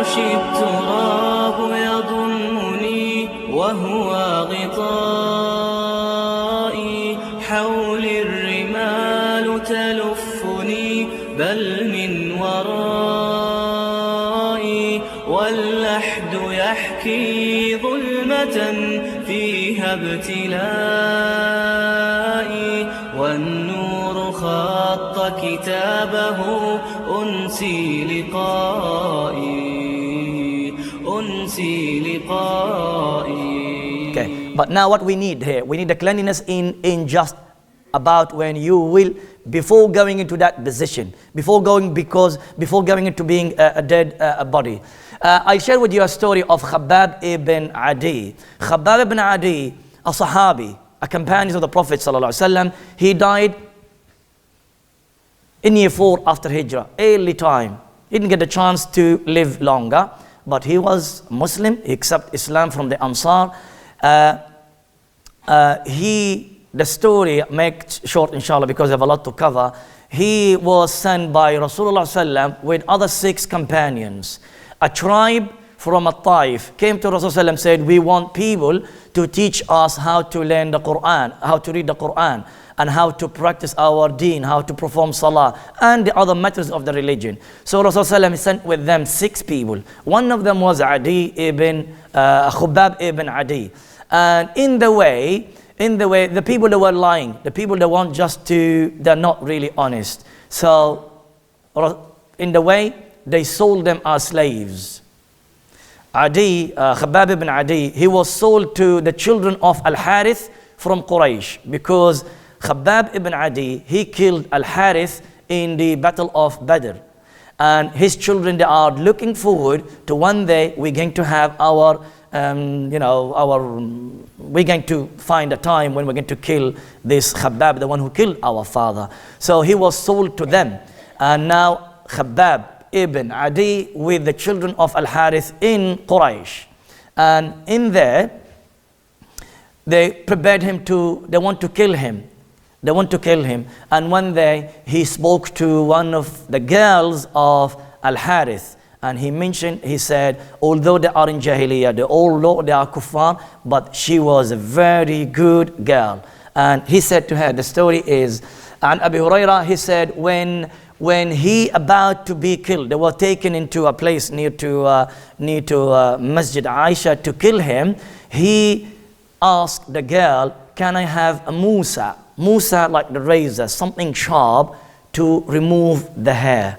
يمشي التراب يضمني وهو غطائي حولي الرمال تلفني بل من ورائي واللحد يحكي ظلمة فيها ابتلائي والنور خط كتابه أنسي لقائي. Okay, but now what we need here, we need the cleanliness in just about when you will, before going into that position, before going into being a dead body. I share with you a story of Khabbab ibn Adi. Khabbab ibn Adi, a Sahabi, a companion of the Prophet ﷺ, he died in year 4 after Hijrah, early time. He didn't get a chance to live longer, but he was Muslim, he accepted Islam from the Ansar. The story, make short inshallah because I have a lot to cover. He was sent by Rasulullah ﷺ with other 6 companions. A tribe from Taif came to Rasulullah and said, we want people to teach us how to learn the Quran, how to read the Quran, and how to practice our deen, how to perform salah, and the other matters of the religion. So Rasulullah sent with them 6 people. One of them was Khabbab ibn Adi. And in the way, the people that were lying, the people that want they're not really honest. So, in the way, they sold them as slaves. Khabbab ibn Adi, he was sold to the children of Al-Harith from Quraysh, because Khabbab ibn Adi, he killed Al-Harith in the Battle of Badr. And his children, they are looking forward to one day we're going to have we're going to find a time when we're going to kill this Khabbab, the one who killed our father. So he was sold to them. And now Khabbab ibn Adi with the children of Al-Harith in Quraysh. And in there, they prepared him they want to kill him. And one day, he spoke to one of the girls of Al-Harith. And he said, although they are in Jahiliyyah, although they are kuffar, but she was a very good girl. And he said to her, the story is, and Abu Hurairah, he said, when he about to be killed, they were taken into a place near to Masjid Aisha to kill him, he asked the girl, can I have a Musa? Musa, like the razor, something sharp to remove the hair.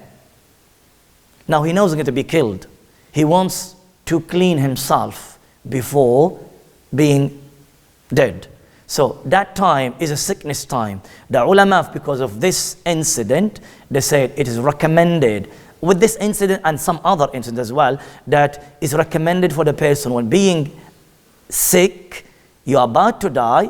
Now he knows he's going to be killed. He wants to clean himself before being dead. So that time is a sickness time. The ulama, because of this incident, they said it is recommended, with this incident and some other incidents as well, that is recommended for the person when being sick, you're about to die,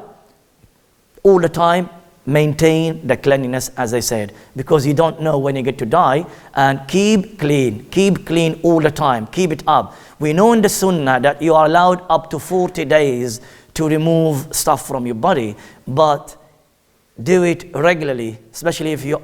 all the time maintain the cleanliness, as I said, because you don't know when you get to die. And keep clean all the time, keep it up. We know in the sunnah that you are allowed up to 40 days to remove stuff from your body, but do it regularly, especially if you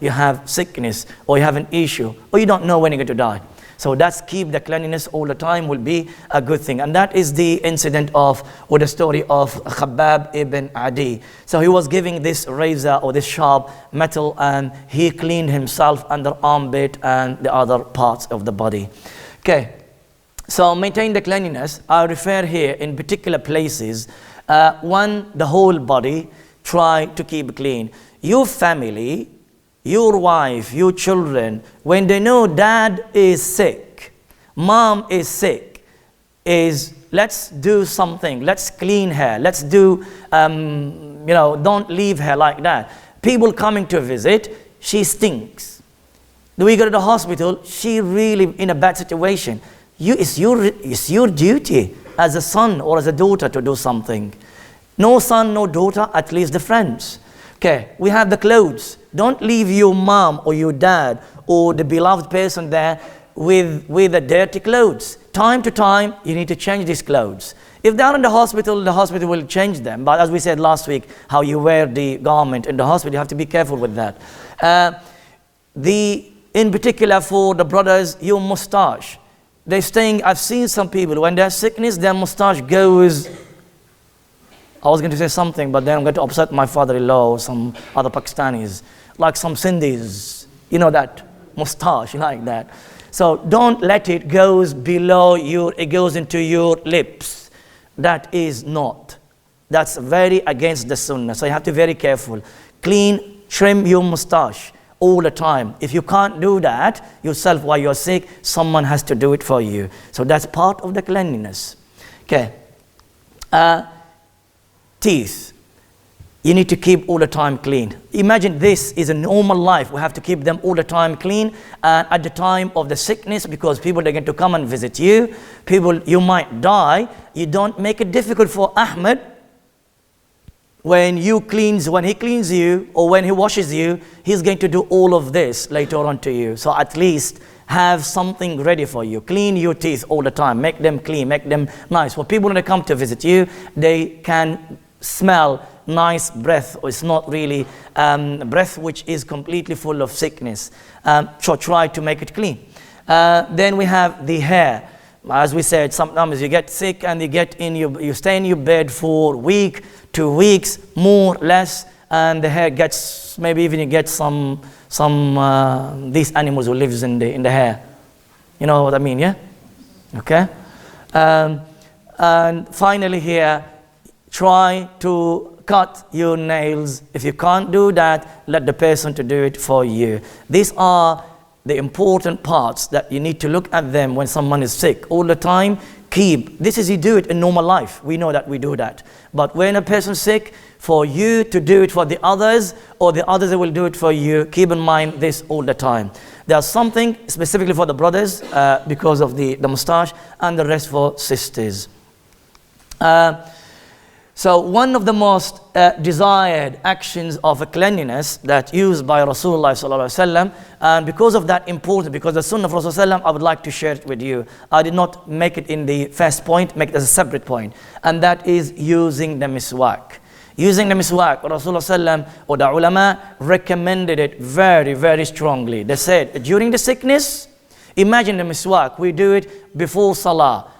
have sickness or you have an issue or you don't know when you're going to die. So keep the cleanliness all the time will be a good thing. And that is the incident or the story of Khabbab ibn Adi. So he was giving this razor or this sharp metal, and he cleaned himself under armpit and the other parts of the body. Okay, so maintain the cleanliness. I refer here in particular places. One, the whole body, try to keep clean. Your family, your wife, your children, when they know dad is sick, mom is sick, let's do something, let's clean her, let's do, don't leave her like that. People coming to visit, she stinks. We go to the hospital, she really in a bad situation. It's your duty as a son or as a daughter to do something. No son, no daughter, at least the friends. Okay, we have the clothes. Don't leave your mom or your dad or the beloved person there with the dirty clothes. Time to time, you need to change these clothes. If they are in the hospital will change them. But as we said last week, how you wear the garment in the hospital, you have to be careful with that. In particular for the brothers, your mustache. they're staying, I've seen some people, when there's sickness, their mustache goes, I was going to say something, but then I'm going to upset my father-in-law or some other Pakistanis, like some Sindhis, you know, that mustache, like that. So don't let it goes below it goes into your lips. That is not. That's very against the sunnah. So you have to be very careful. Clean, trim your mustache all the time. If you can't do that yourself while you're sick, someone has to do it for you. So that's part of the cleanliness. Okay. Teeth. You need to keep all the time clean. Imagine this is a normal life. We have to keep them all the time clean. And at the time of the sickness, because people are going to come and visit you, you might die. You don't make it difficult for Ahmad when he cleans you or when he washes you. He's going to do all of this later on to you. So at least have something ready for you. Clean your teeth all the time. Make them clean. Make them nice. For people when they come to visit you, they can smell nice breath. It's not really breath which is completely full of sickness. So try to make it clean. Then we have the hair. As we said, sometimes you get sick and you stay in your bed for a week, 2 weeks, more, less, and the hair gets, maybe even you get some these animals who lives in the hair. You know what I mean, yeah? Okay. And finally here, try to cut your nails. If you can't do that, let the person to do it for you. These are the important parts that you need to look at them when someone is sick all the time. This is you do it in normal life. We know that we do that. But when a person's sick, for you to do it for the others, or the others will do it for you, keep in mind this all the time. There's something specifically for the brothers because of the mustache, and the rest for sisters. So one of the most desired actions of a cleanliness that used by Rasulullah sallallahu alaihi wasallam, and because of that important, because the sunnah of Rasulullah, I would like to share it with you. I did not make it in the first point, make it as a separate point, and that is using the miswak. Using the miswak, Rasulullah or the ulama recommended it very, very strongly. They said during the sickness, imagine the miswak. We do it before salah,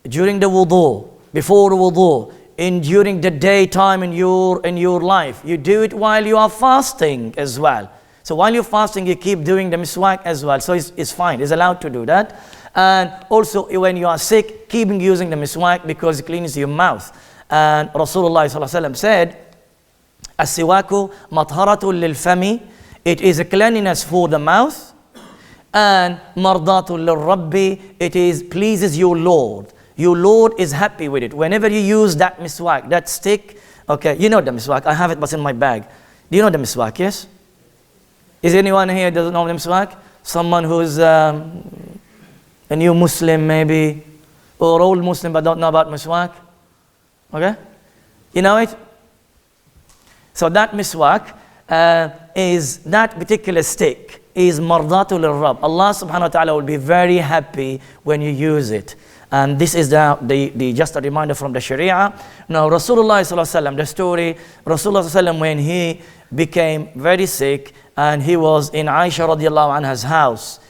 during the wudu, before wudu, during the daytime in your life. You do it while you are fasting as well. So while you're fasting, you keep doing the miswak as well. So it's fine. It's allowed to do that. And also when you are sick, keep using the miswak because it cleans your mouth. And Rasulullah ﷺ said, "As-siwaku matharatun lil-fami." It is a cleanliness for the mouth, and mardatul lil-rabbi. It pleases your Lord. Your Lord is happy with it. Whenever you use that miswak, that stick, okay, you know the miswak. I have it, but it's in my bag. Do you know the miswak? Yes? Is anyone here doesn't know the miswak? Someone who's a new Muslim maybe, or old Muslim but don't know about miswak? Okay? You know it? So that miswak is that particular stick is mardatul lil-rabb. Allah subhanahu wa ta'ala will be very happy when you use it. And this is just a reminder from the Sharia. Now Rasulullah sallallahu alaihi wasallam, the story, Rasulullah sallallahu alaihi wasallam, when he became very sick and he was in Aisha radiallahu anha's house,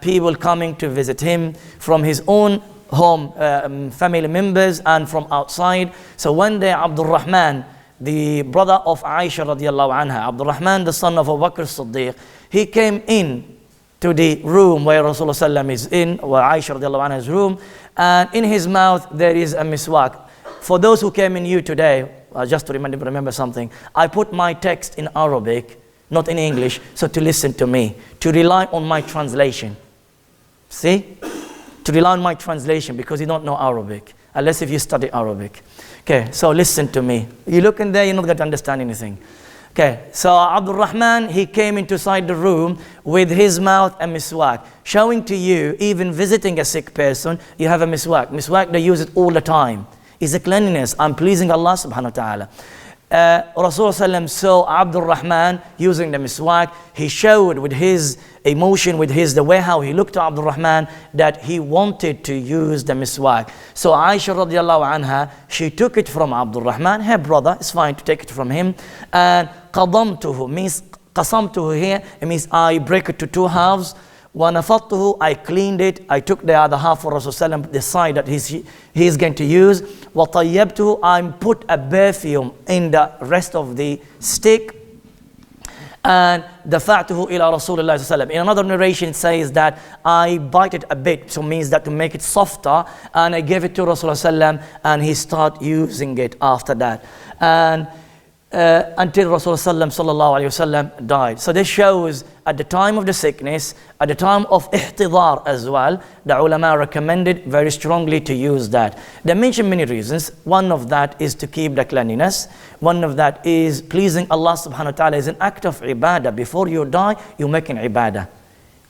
people coming to visit him from his own home, family members, and from outside. So one day Abdul Rahman, the brother of Aisha radiallahu anha, Abdul Rahman, the son of Abu Bakr Siddiq, he came in to the room where Rasulullah is in, where Aisha radiallahu anha's room, and in his mouth there is a miswak. For those who came in here today, just to remember something, I put my text in Arabic, not in English, so to listen to me, to rely on my translation. See? To rely on my translation, because you don't know Arabic, unless if you study Arabic. Okay, so listen to me. You look in there, you're not going to understand anything. Okay, so Abdul Rahman, he came inside the room with his mouth a miswak, showing to you, even visiting a sick person, you have a miswak. Miswak, they use it all the time. It's a cleanliness. I'm pleasing Allah subhanahu wa ta'ala. Rasulullah saw Abdul Rahman using the miswak. He showed with his emotion, the way how he looked to Abdul Rahman, that he wanted to use the miswak. So Aisha radiallahu anha, she took it from Abdul Rahman, her brother. It's fine to take it from him. And qadamtuhu means qasamtuhu here. It means I break it to two halves. وَنَفَضْتُهُ, I cleaned it. I took the other half for Rasulullah, the side that he's going to use. وَطَيَّبْتُهُ, I put a perfume in the rest of the stick. And دَفَعْتُهُ إِلَى رَسُولِ اللَّهِ صلى الله عليه وسلم. In another narration it says that I bite it a bit, so means that to make it softer, and I gave it to Rasulullah and he started using it after that. And until Rasulullah sallallahu alaihi wasallam died. So this shows at the time of the sickness, at the time of ihtidar as well, the ulama recommended very strongly to use that. They mention many reasons. One of that is to keep the cleanliness. One of that is pleasing Allah subhanahu wa ta'ala is an act of ibadah. Before you die, you make an ibadah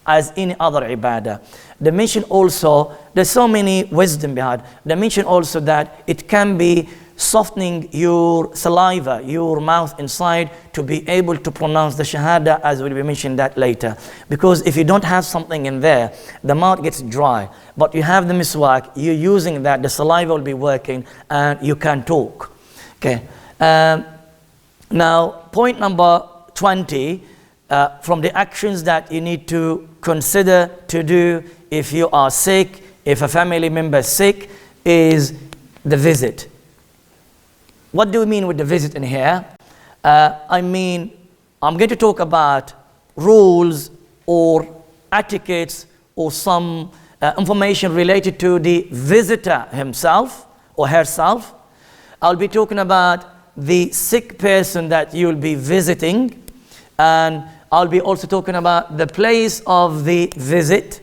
as any other ibadah. They mention also, there's so many wisdom behind. They mention also that it can be softening your saliva, your mouth inside, to be able to pronounce the shahada, as will be mentioned that later. Because if you don't have something in there, the mouth gets dry. But you have the miswak, you're using that, the saliva will be working and you can talk. Okay. Now, point number 20, from the actions that you need to consider to do if you are sick, if a family member is sick, is the visit. What do we mean with the visit in here? I mean, I'm going to talk about rules or etiquettes or some information related to the visitor himself or herself. I'll be talking about the sick person that you'll be visiting, and I'll be also talking about the place of the visit,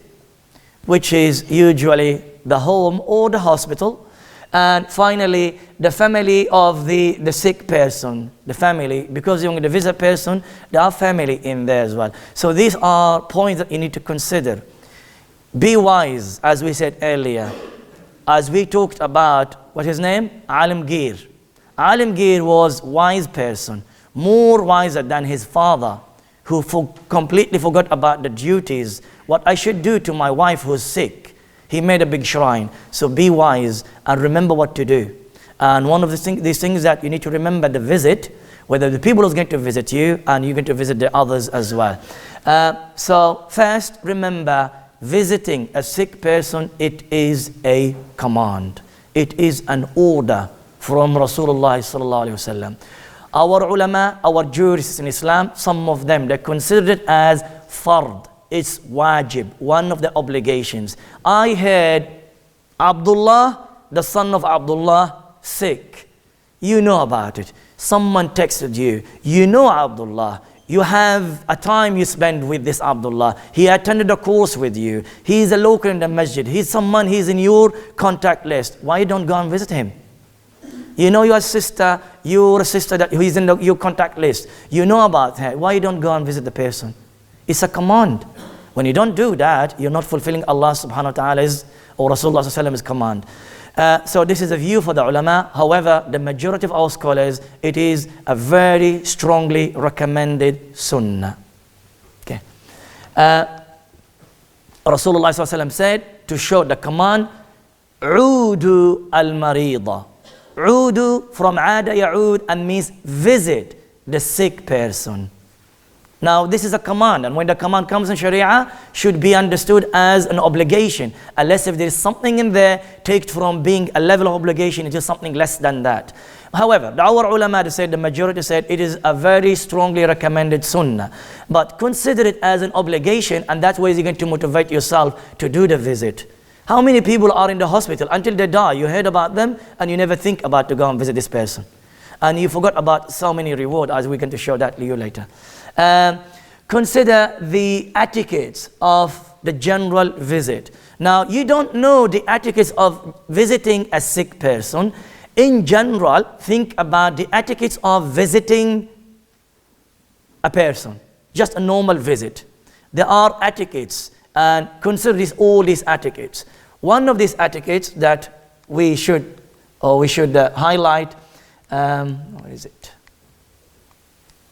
which is usually the home or the hospital. And finally, the family of the sick person, the family, because you're going to visit a person, there are family in there as well. So these are points that you need to consider. Be wise, as we said earlier. As we talked about, what his name? Alamgir. Alamgir was wise person, more wiser than his father, who completely forgot about the duties, what I should do to my wife who's sick. He made a big shrine. So be wise and remember what to do. And one of these things that you need to remember, the visit, whether the people is going to visit you and you're going to visit the others as well. So first, remember, visiting a sick person, it is a command. It is an order from Rasulullah sallallahu alaihi wasallam. Our ulama, our jurists in Islam, some of them, they consider it as fard. It's wajib, one of the obligations. I heard Abdullah, the son of Abdullah, sick. You know about it. Someone texted you. You know Abdullah. You have a time you spend with this Abdullah. He attended a course with you. He's a local in the masjid. He's in your contact list. Why don't go and visit him? You know your sister, you're a sister that who is in your contact list. You know about her. Why you don't go and visit the person? It's a command. When you don't do that, you're not fulfilling Allah subhanahu wa ta'ala's or Rasulullah sallallahu alaihi wasallam's command. So this is a view for the ulama. However, the majority of our scholars, it is a very strongly recommended sunnah. Okay. Rasulullah sallallahu alaihi wasallam said to show the command, "Udu al-marida." Udu from ada ya'ud and means visit the sick person. Now this is a command, and when the command comes in Sharia, should be understood as an obligation, unless if there is something in there, take it from being a level of obligation into something less than that. However, our ulama said, the majority said, it is a very strongly recommended sunnah. But consider it as an obligation, and that way you're going to motivate yourself to do the visit. How many people are in the hospital until they die? You heard about them, and you never think about to go and visit this person. And you forgot about so many rewards, as we're going to show that to you later. Consider the etiquettes of the general visit. Now, you don't know the etiquettes of visiting a sick person. In general, think about the etiquettes of visiting a person, just a normal visit. There are etiquettes, and consider all these etiquettes. One of these etiquettes that we should highlight, what is it?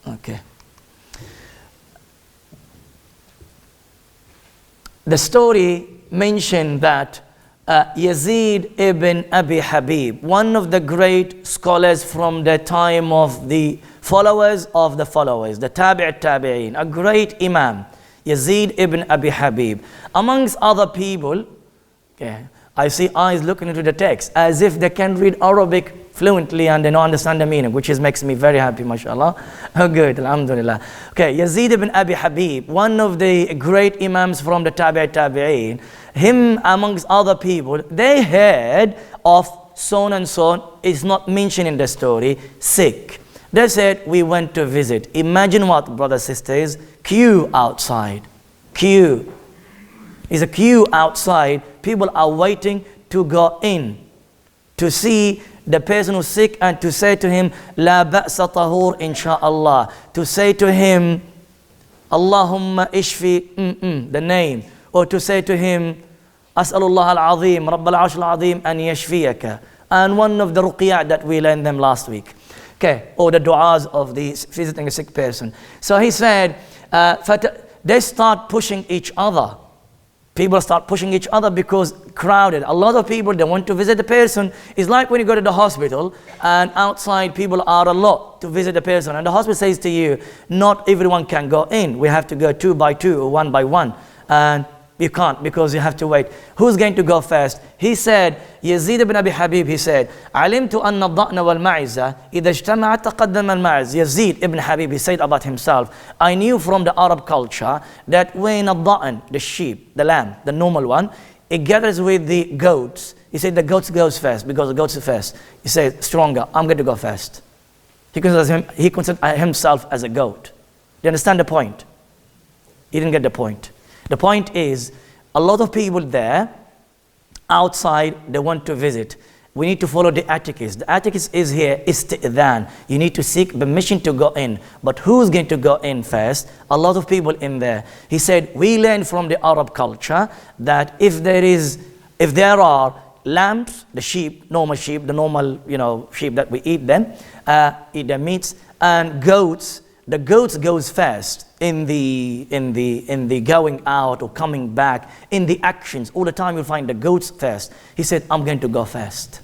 Okay. The story mentioned that Yazid ibn Abi Habib, one of the great scholars from the time of the followers, the tabi'in, a great imam. Yazid ibn Abi Habib. Amongst other people, okay, I see eyes looking into the text as if they can read Arabic fluently and they don't understand the meaning, which makes me very happy, mashallah. Oh, good, alhamdulillah. Okay, Yazid ibn Abi Habib, one of the great imams from the Tabi'in, him amongst other people, they heard of so and so, is not mentioned in the story, sick. They said, we went to visit. Imagine what, brothers, sisters, queue outside. Queue. It's a queue outside. People are waiting to go in, to see the person who's sick and to say to him, La ba'sa tahur insha'Allah. To say to him, Allahumma ishfi, the name. Or to say to him, As'alullah al-azim, Rabbal arsh al-azim, an yashfiyaka. And one of the ruqiyat that we learned them last week. Okay, or the du'as of the visiting a sick person. So he said, they start pushing each other. People start pushing each other because crowded. A lot of people, they want to visit the person. It's like when you go to the hospital and outside people are a lot to visit the person. And the hospital says to you, not everyone can go in. We have to go 2 by 2 or 1 by 1. And you can't because you have to wait. Who's going to go first? He said, Yazid ibn Abi Habib, he said, علمت أن الضأن والمعزة إذا اجتمعت تقدم المعز. Yazid ibn Habib, he said about himself, I knew from the Arab culture that when a da'an, the sheep, the lamb, the normal one, it gathers with the goats. He said the goats goes first because the goats are first. He said, stronger, I'm going to go first. He considered himself as a goat. Do you understand the point? He didn't get the point. The point is, a lot of people there, outside, they want to visit. We need to follow the etiquette. The etiquette is here, isti'dhan. You need to seek permission to go in. But who's going to go in first? A lot of people in there. He said, we learn from the Arab culture that if there are lambs, the sheep, normal sheep, the normal, sheep that we eat them, eat their meats, and goats, the goats goes first in the going out or coming back, in the actions. All the time you'll find the goats first. He said, I'm going to go first.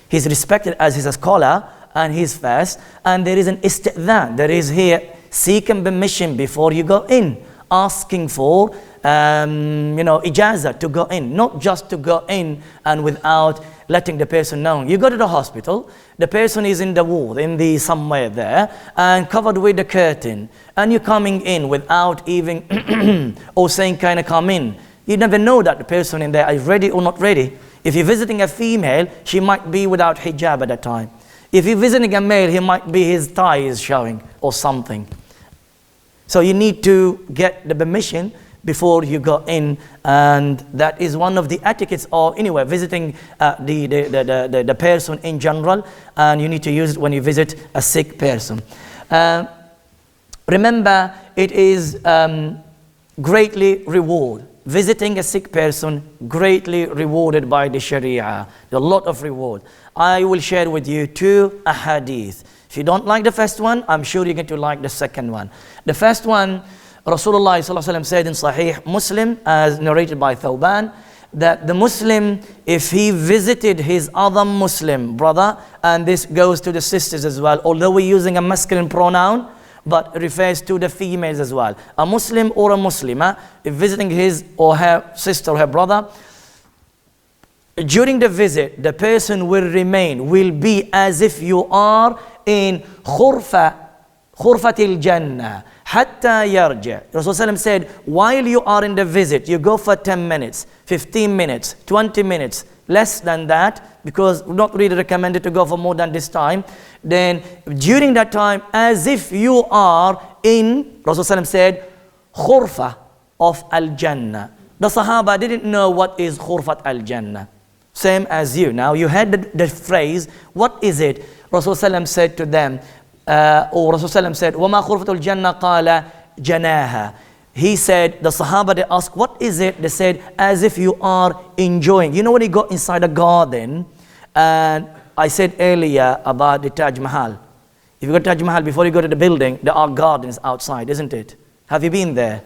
He's respected as he's a scholar and he's first. And there is an isti'dhan. There is here seeking permission before you go in, asking for ijazah to go in, not just to go in and without letting the person know. You go to the hospital, the person is in the ward, somewhere there, and covered with the curtain, and you're coming in without even or saying kind of come in. You never know that the person in there is ready or not ready. If you're visiting a female, she might be without hijab at that time. If you're visiting a male, he might be his thigh is showing or something. So you need to get the permission before you go in, and that is one of the etiquettes or anyway visiting the person in general, and you need to use it when you visit a sick person. Remember, it is greatly reward. Visiting a sick person, greatly rewarded by the Sharia. There's a lot of reward. I will share with you 2 ahadith. If you don't like the first one, I'm sure you're going to like the second one. The first one, Rasulullah ﷺ said in Sahih Muslim, as narrated by Thawban, that the Muslim, if he visited his other Muslim brother, and this goes to the sisters as well, although we're using a masculine pronoun, but it refers to the females as well. A Muslim or a Muslimah, if visiting his or her sister or her brother, during the visit, the person will be as if you are in khurfatil jannah. Hatta yarja. Rasulullah said, while you are in the visit, you go for 10 minutes, 15 minutes, 20 minutes, less than that, because we're not really recommended to go for more than this time. Then during that time, as if you are in, Rasulullah said, khurfa of al-jannah. The Sahaba didn't know what is khurfat al-jannah. Same as you. Now you heard the phrase, what is it? Rasulullah said to them, or Rasulullah said, وَمَا خُرْفَةُ الْجَنَّةِ قَالَ جَنَاهَا. He said, the Sahaba, they asked, what is it? They said, as if you are enjoying. You know when you go inside a garden, and I said earlier about the Taj Mahal. If you go to Taj Mahal, before you go to the building, there are gardens outside, isn't it? Have you been there?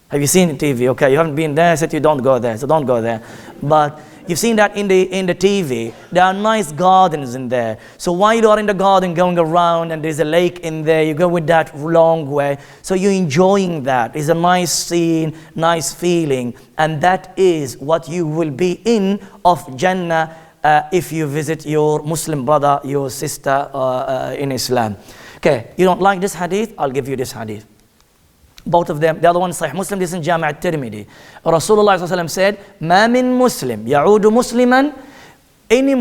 Have you seen TV? Okay, you haven't been there, I said you don't go there, so don't go there. But you've seen that in the TV. There are nice gardens in there. So while you are in the garden going around and there's a lake in there, you go with that long way. So you're enjoying that. It's a nice scene, nice feeling. And that is what you will be in of Jannah if you visit your Muslim brother, your sister in Islam. Okay, you don't like this hadith? I'll give you this hadith. Both of them, the other one is Sahih Muslim, this is in Jami' al-Tirmidhi. Rasulullah ﷺ said, "Ma min Muslim, ya'udu Musliman." Any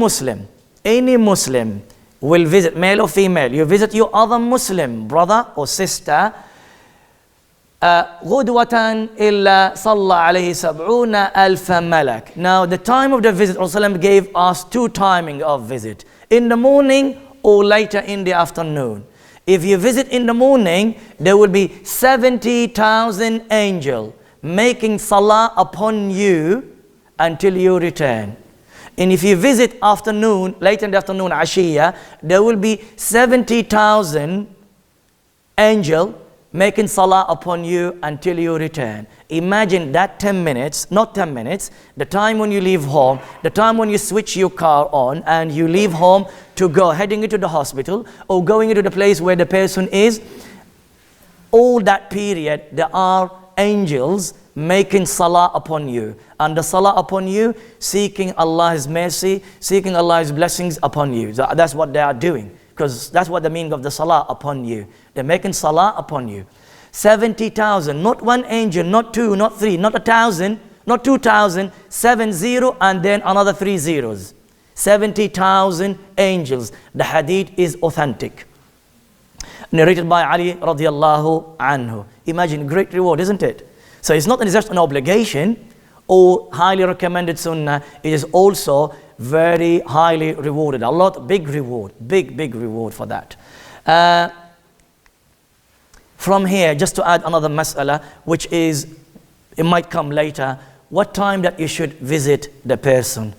Muslim will visit, male or female, you visit your other Muslim brother or sister, غُدْوَةً إِلَّا صَلَّى عَلَيْهِ سَبْعُونَ أَلْفَ مَلَكٍ. Now the time of the visit, Rasulullah gave us two timing of visit. In the morning or later in the afternoon. If you visit in the morning, there will be 70,000 angels making salah upon you until you return. And if you visit afternoon, late in the afternoon, Ashiyah, there will be 70,000 angels making salah upon you until you return. Imagine that 10 minutes, not 10 minutes, the time when you leave home, the time when you switch your car on and you leave home to go heading into the hospital or going into the place where the person is. All that period, there are angels making salah upon you. And the salah upon you, seeking Allah's mercy, seeking Allah's blessings upon you. So that's what they are doing. Because that's what the meaning of the salah upon you. They're making salah upon you. 70,000, not one angel, not two, not three, not 1,000, not 2,000, 70 and then another 3 zeros. 70,000 angels. The hadith is authentic. Narrated by Ali radiallahu anhu. Imagine, great reward, isn't it? So it's not just an obligation or highly recommended sunnah, it is also very highly rewarded. A lot, big reward, big reward for that. From here, just to add another mas'ala, which is, it might come later, what time that you should visit the person.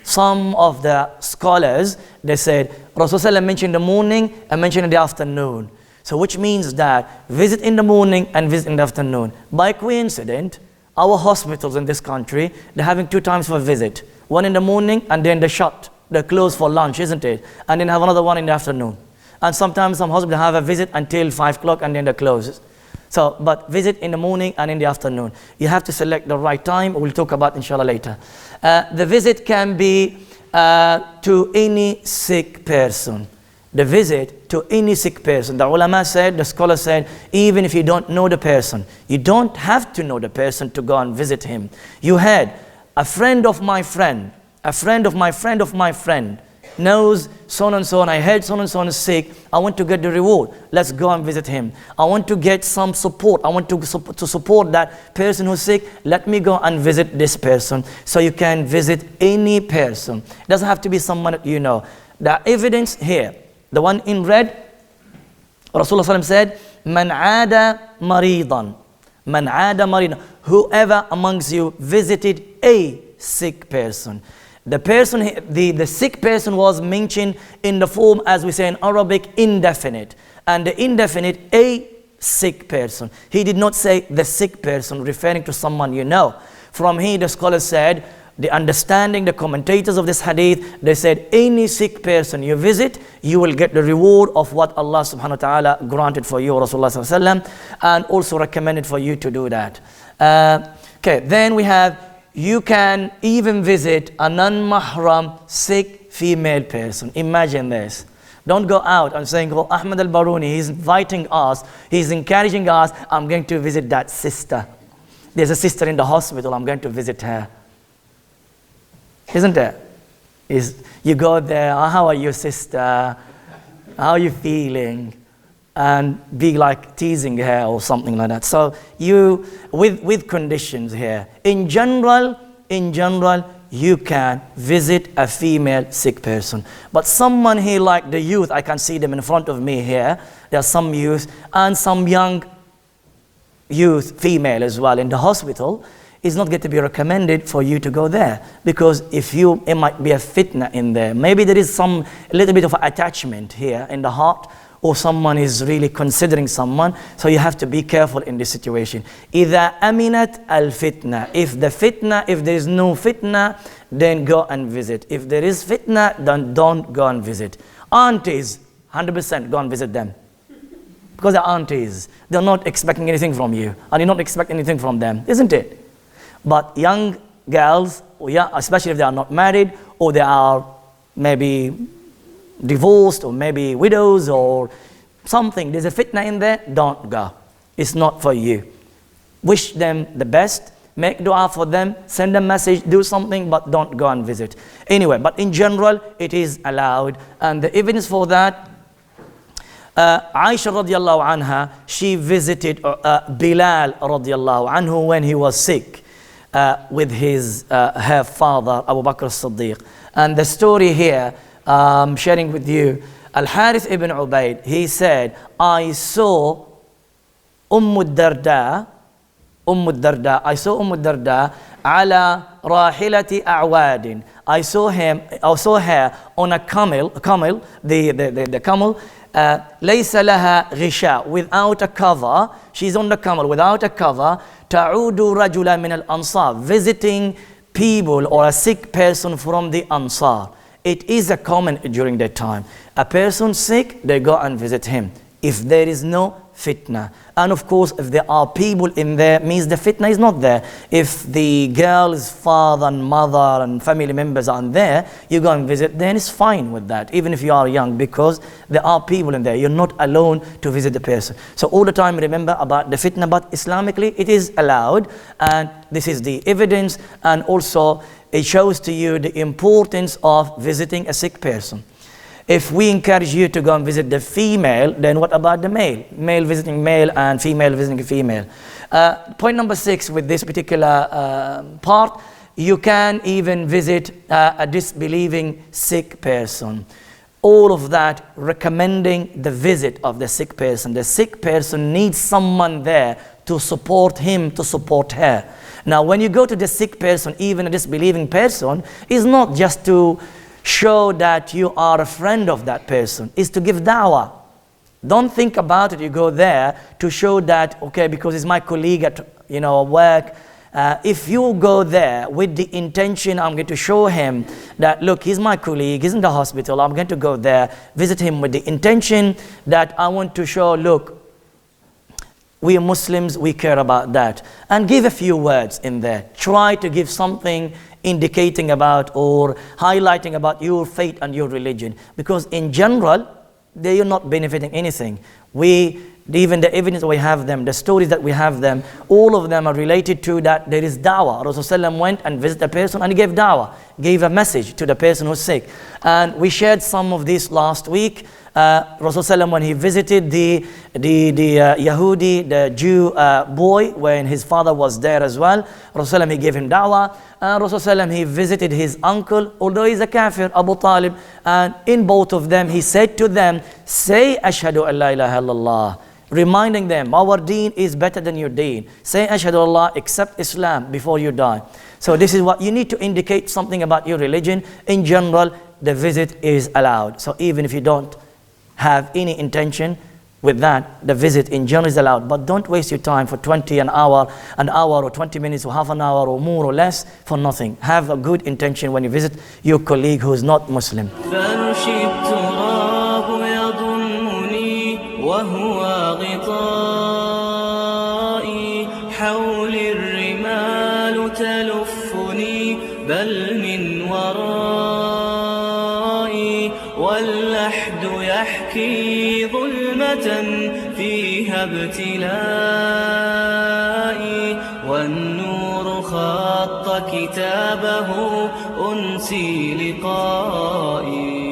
Some of the scholars, they said, Rasulullah mentioned the morning and mentioned in the afternoon. So which means that visit in the morning and visit in the afternoon. By coincidence, our hospitals in this country, they're having 2 times for visit. One in the morning and then they're closed for lunch, isn't it? And then have another one in the afternoon. And sometimes some hospitals have a visit until 5 o'clock and then they close. So, but visit in the morning and in the afternoon. You have to select the right time. We'll talk about inshallah later. The visit can be to any sick person. The visit to any sick person. The ulama said, the scholar said, even if you don't know the person, you don't have to know the person to go and visit him. You had a friend of my friend, a friend of my friend of my friend, knows so and so, and I heard so and so is sick. I want to get the reward. Let's go and visit him. I want to get some support. I want to support that person who's sick. Let me go and visit this person. So you can visit any person. It doesn't have to be someone that you know. The evidence here, the one in red, Rasulullah said, "Man aada maridan." Man aada maridan. Whoever amongst you visited a sick person. The person, the sick person was mentioned in the form, as we say in Arabic, indefinite. And the indefinite, a sick person. He did not say the sick person, referring to someone you know. From here, the scholars said, the understanding, the commentators of this hadith, they said, any sick person you visit, you will get the reward of what Allah subhanahu wa ta'ala granted for you, Rasulullah sallallahu alaihi wasallam, and also recommended for you to do that. Okay, then we have, you can even visit a non-mahram sick female person. Imagine this. Don't go out and saying, oh, Ahmad al-Barouni, he's inviting us, he's encouraging us, I'm going to visit that sister. There's a sister in the hospital, I'm going to visit her. Isn't there? You go there, oh, how are you, sister? How are you feeling? And be like teasing her or something like that. So you, with conditions here. In general, you can visit a female sick person. But someone here like the youth, I can see them in front of me here. There are some youth and some young youth, female as well, in the hospital. It's not going to be recommended for you to go there, because it might be a fitna in there. Maybe there is a little bit of attachment here in the heart, or someone is really considering someone. So you have to be careful in this situation. إِذَا أَمِنَتْ الْفِتْنَةِ If the fitna, if there is no fitna, then go and visit. If there is fitna, then don't go and visit. Aunties, 100% go and visit them. Because they're aunties. They're not expecting anything from you. And you don't expect anything from them, isn't it? But young girls, especially if they are not married, or they are maybe divorced, or maybe widows, or something, there's a fitna in there, don't go. It's not for you. Wish them the best, make dua for them, send a message, do something, but don't go and visit. Anyway, but in general, it is allowed. And the evidence for that, Aisha radiallahu anha, she visited Bilal radiallahu anhu when he was sick with her father, Abu Bakr as-Siddiq. And the story here, sharing with you, Al-Harith ibn Ubaid, he said, I saw I saw Darda ala rahilati a'wadin. I saw her on a camel, the camel, laysa laha ghisha, without a cover. She's on the camel without a cover. Ta'udu rajula min al-ansar, visiting people or a sick person from the Ansar. It is a common during that time. A person sick, they go and visit him. If there is no fitna. And of course, if there are people in there, means the fitna is not there. If the girl's father and mother and family members are there, you go and visit, then it's fine with that, even if you are young, because there are people in there. You're not alone to visit the person. So all the time remember about the fitna, but Islamically it is allowed, and this is the evidence, and also it shows to you the importance of visiting a sick person. If we encourage you to go and visit the female, then what about the male? Male visiting male and female visiting female. Point number 6 with this particular part, you can even visit a disbelieving sick person. All of that recommending the visit of the sick person. The sick person needs someone there to support him, to support her. Now when you go to the sick person, even a disbelieving person, is not just to show that you are a friend of that person, is to give da'wah. Don't think about it, you go there to show that, okay, because he's my colleague at work. If you go there with the intention, I'm going to show him that, look, he's my colleague, he's in the hospital, I'm going to go there, visit him with the intention that I want to show, look, we Muslims, we care about that. And give a few words in there. Try to give something indicating about or highlighting about your faith and your religion, because in general they are not benefiting anything. Even the evidence we have them, the stories that we have them, all of them are related to that there is da'wah. Rasulullah went and visited a person and he gave da'wah, gave a message to the person who's sick. And we shared some of this last week. Rasulullah, when he visited the Yahudi, the Jew boy, when his father was there as well, Rasulullah, he gave him da'wah. And Rasulullah, he visited his uncle, although he's a kafir, Abu Talib. And in both of them, he said to them, say, Ashhadu an la ilaha illallah. Reminding them, our deen is better than your deen. Say, Ashhadu Allah, accept Islam before you die. So this is what you need to indicate something about your religion. In general, the visit is allowed. So even if you don't have any intention with that, the visit in general is allowed. But don't waste your time for an hour or 20 minutes or half an hour or more or less for nothing. Have a good intention when you visit your colleague who is not Muslim. واللحد يحكي ظلمة فيها ابتلائي والنور خط كتابه أنسي لقائي